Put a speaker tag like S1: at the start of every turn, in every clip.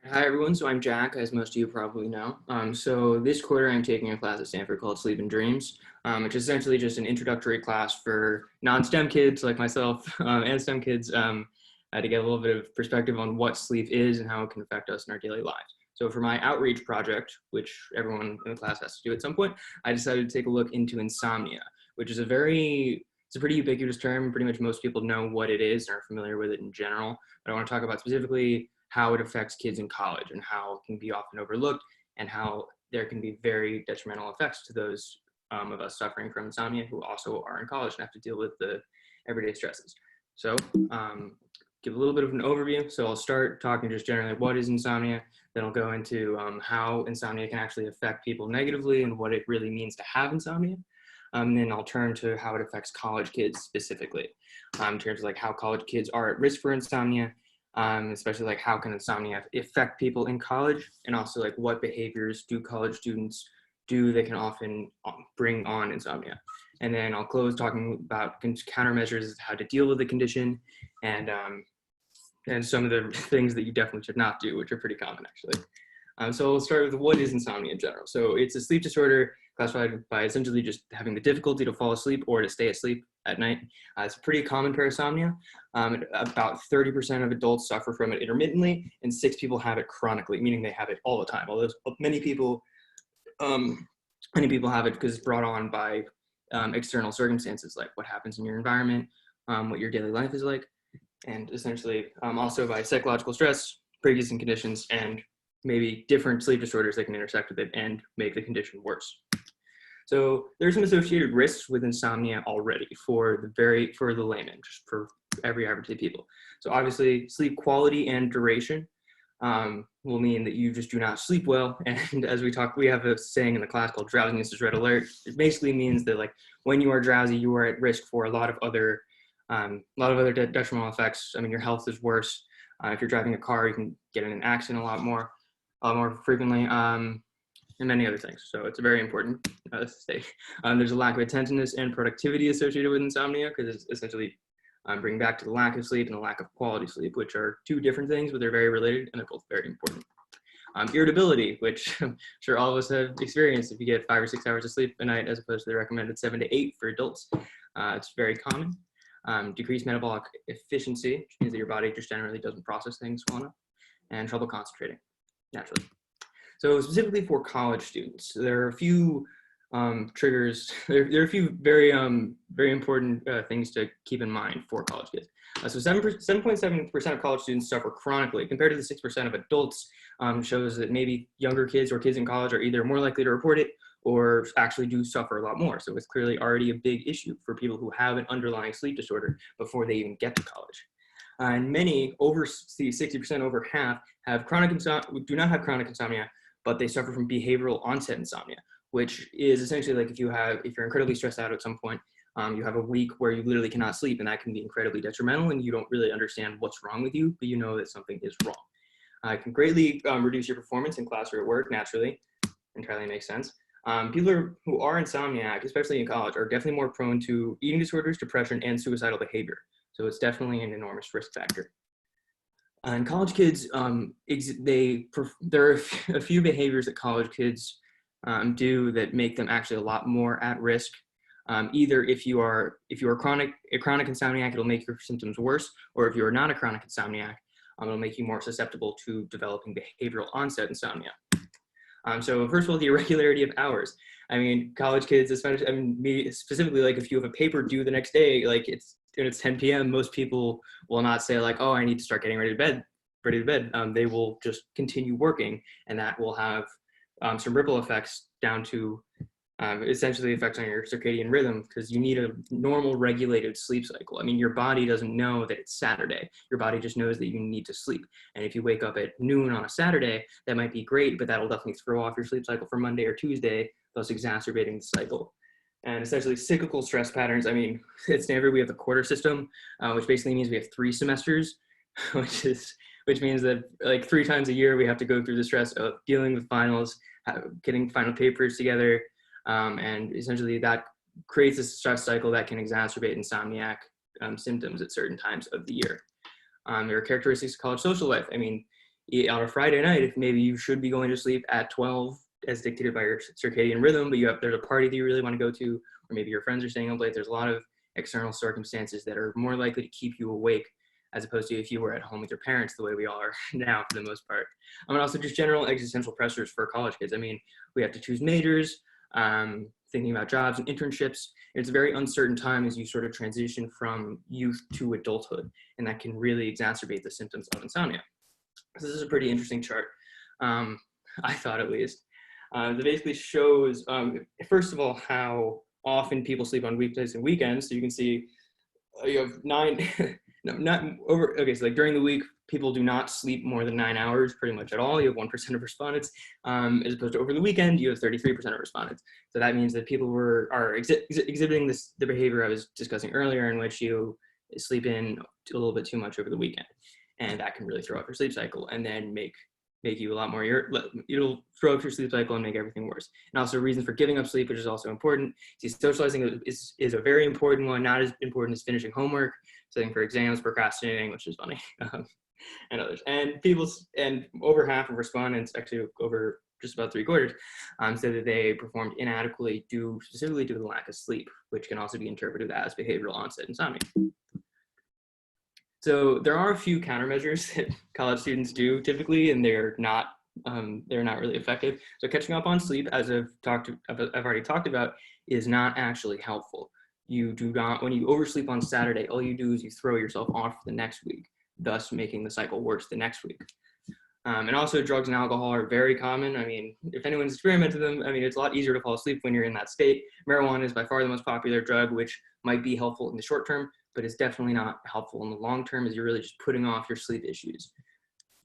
S1: Hi everyone, so I'm Jack, as most of you probably know. So this quarter I'm taking a class at Stanford called Sleep and Dreams, which is essentially just an introductory class for non-STEM kids like myself and STEM kids to get a little bit of perspective on what sleep is and how it can affect us in our daily lives. So for my outreach project, which everyone in the class has to do at some point, I decided to take a look into insomnia, which is it's a pretty ubiquitous term. Pretty much most people know what it is and are familiar with it in general. But I want to talk about specifically how it affects kids in college and how it can be often overlooked and how there can be very detrimental effects to those of us suffering from insomnia who also are in college and have to deal with the everyday stresses. So give a little bit of an overview. So I'll start talking just generally what is insomnia, then I'll go into how insomnia can actually affect people negatively and what it really means to have insomnia. Then I'll turn to how it affects college kids specifically, in terms of like how college kids are at risk for insomnia, especially like how can insomnia affect people in college, and also like what behaviors do college students do that can often bring on insomnia. And then I'll close talking about countermeasures, how to deal with the condition, and some of the things that you definitely should not do, which are pretty common actually. So we'll start with what is insomnia in general. So it's a sleep disorder classified by essentially just having the difficulty to fall asleep or to stay asleep at night. It's a pretty common parasomnia. About 30% of adults suffer from it intermittently, and 6 people have it chronically, meaning they have it all the time. Although many people have it because it's brought on by external circumstances, like what happens in your environment, what your daily life is like, and essentially also by psychological stress, pre-existing conditions, and maybe different sleep disorders that can intersect with it and make the condition worse. So there's some associated risks with insomnia already for the layman, just for every average people. So obviously sleep quality and duration will mean that you just do not sleep well. And as we have a saying in the class called drowsiness is red alert. It basically means that like when you are drowsy, you are at risk for a lot of other detrimental effects. I mean, your health is worse. If you're driving a car, you can get in an accident a lot more frequently, and many other things. So it's a very important state. There's a lack of attentiveness and productivity associated with insomnia because it's essentially bringing back to the lack of sleep and the lack of quality sleep, which are two different things, but they're very related and they're both very important. Irritability, which I'm sure all of us have experienced if you get 5 or 6 hours of sleep a night as opposed to the recommended 7 to 8 for adults. It's very common. Decreased metabolic efficiency, which means that your body just generally doesn't process things well enough, and trouble concentrating, naturally. So specifically for college students, there are a few triggers. There are a few very important things to keep in mind for college kids. So 7.7% of college students suffer chronically, compared to the 6% of adults. Shows that maybe younger kids or kids in college are either more likely to report it or actually do suffer a lot more. So it's clearly already a big issue for people who have an underlying sleep disorder before they even get to college. And many, over 60%, over half, do not have chronic insomnia, but they suffer from behavioral onset insomnia, which is essentially like if you're incredibly stressed out at some point, you have a week where you literally cannot sleep, and that can be incredibly detrimental, and you don't really understand what's wrong with you, but you know that something is wrong. It can greatly reduce your performance in class or at work, naturally. Entirely makes sense. People who are insomniac, especially in college, are definitely more prone to eating disorders, depression, and suicidal behavior. So it's definitely an enormous risk factor. And college kids, there are a few behaviors that college kids do that make them actually a lot more at risk. Either if you are a chronic insomniac, it'll make your symptoms worse, or if you are not a chronic insomniac, it'll make you more susceptible to developing behavioral onset insomnia. So first of all, the irregularity of hours. I mean, college kids, especially, I mean, me specifically, like if you have a paper due the next day, like it's 10 p.m., most people will not say like, oh, I need to start getting ready to bed. They will just continue working, and that will have some ripple effects down to essentially effects on your circadian rhythm, because you need a normal regulated sleep cycle. I mean, your body doesn't know that it's Saturday. Your body just knows that you need to sleep. And if you wake up at noon on a Saturday, that might be great, but that'll definitely throw off your sleep cycle for Monday or Tuesday, thus exacerbating the cycle. And essentially cyclical stress patterns. I mean, at Stanford, we have the quarter system, which basically means we have 3 semesters, which means that like 3 times a year, we have to go through the stress of dealing with finals, getting final papers together, and essentially that creates a stress cycle that can exacerbate insomniac symptoms at certain times of the year. There are characteristics of college social life. I mean, on a Friday night, if maybe you should be going to sleep at 12 as dictated by your circadian rhythm, but there's a party that you really want to go to, or maybe your friends are staying up late, there's a lot of external circumstances that are more likely to keep you awake as opposed to if you were at home with your parents the way we all are now for the most part. And also just general existential pressures for college kids. I mean, we have to choose majors, thinking about jobs and internships. It's a very uncertain time as you sort of transition from youth to adulthood, and that can really exacerbate the symptoms of insomnia. This is a pretty interesting chart, I thought at least. That basically shows, first of all, how often people sleep on weekdays and weekends. So you can see you have so like during the week, people do not sleep more than 9 hours pretty much at all. You have 1% of respondents, as opposed to over the weekend, you have 33% of respondents. So that means that people are exhibiting the behavior I was discussing earlier, in which you sleep in a little bit too much over the weekend. And that can really throw off your sleep cycle and then make you a lot more, it'll throw up your sleep cycle and make everything worse. And also reasons for giving up sleep, which is also important. See, socializing is a very important one, not as important as finishing homework, studying for exams, procrastinating, which is funny, and others. And over half of respondents, actually over just about 3/4, said that they performed inadequately specifically due to the lack of sleep, which can also be interpreted as behavioral onset insomnia. So there are a few countermeasures that college students do typically, and they're not really effective. So catching up on sleep, as I've already talked about, is not actually helpful. When you oversleep on Saturday, all you do is you throw yourself off the next week, thus making the cycle worse the next week. And also drugs and alcohol are very common. I mean, if anyone's experimented them, I mean, it's a lot easier to fall asleep when you're in that state. Marijuana is by far the most popular drug, which might be helpful in the short term, but it's definitely not helpful in the long term, as you're really just putting off your sleep issues.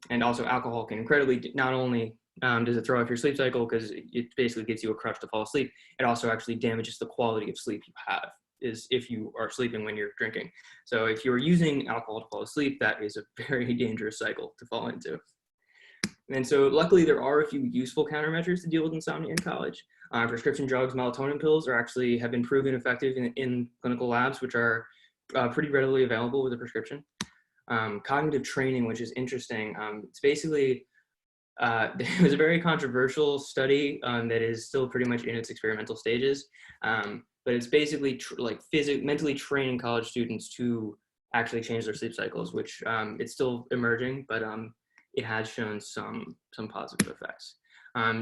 S1: And also alcohol can not only does it throw off your sleep cycle because it basically gives you a crutch to fall asleep, it also actually damages the quality of sleep you have, is if you are sleeping when you're drinking. So if you're using alcohol to fall asleep, that is a very dangerous cycle to fall into. And so luckily there are a few useful countermeasures to deal with insomnia in college. Prescription drugs, melatonin pills have been proven effective in clinical labs, which are pretty readily available with a prescription. Cognitive training, which is interesting. It's basically, it was a very controversial study that is still pretty much in its experimental stages. But it's basically mentally training college students to actually change their sleep cycles, which it's still emerging, but it has shown some positive effects.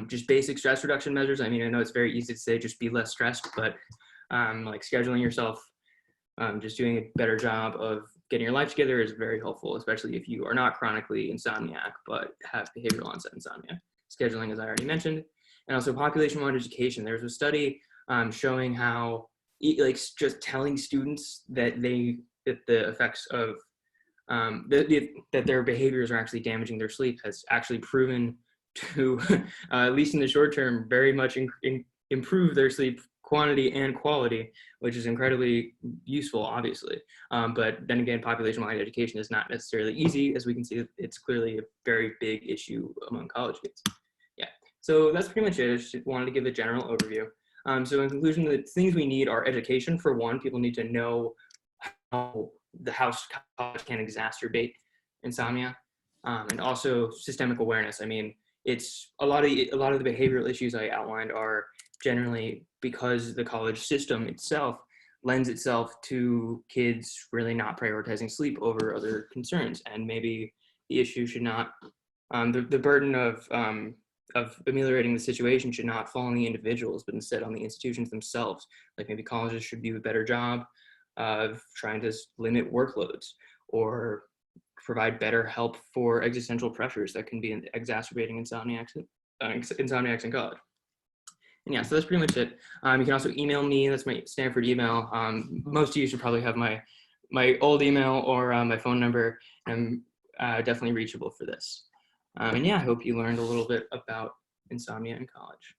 S1: Just basic stress reduction measures. I mean, I know it's very easy to say just be less stressed, but like scheduling yourself, just doing a better job of getting your life together is very helpful, especially if you are not chronically insomniac, but have behavioral onset insomnia. Scheduling, as I already mentioned, and also population-wide education. There's a study showing how just telling students that the effects of that their behaviors are actually damaging their sleep has actually proven to, at least in the short term, very much improve their sleep quantity and quality, which is incredibly useful, obviously. But then again, population-wide education is not necessarily easy. As we can see, it's clearly a very big issue among college kids. Yeah, so that's pretty much it. I just wanted to give a general overview. So in conclusion, the things we need are education. For one, people need to know how college can exacerbate insomnia, and also systemic awareness. I mean, it's a lot of the behavioral issues I outlined are generally because the college system itself lends itself to kids really not prioritizing sleep over other concerns, and maybe the issue should not, the burden of ameliorating the situation should not fall on the individuals, but instead on the institutions themselves. Like maybe colleges should do a better job of trying to limit workloads or provide better help for existential pressures that can be exacerbating insomniacs in college. And yeah, so that's pretty much it. You can also email me. That's my Stanford email. Most of you should probably have my old email or my phone number. I'm definitely reachable for this. And yeah, I hope you learned a little bit about insomnia in college.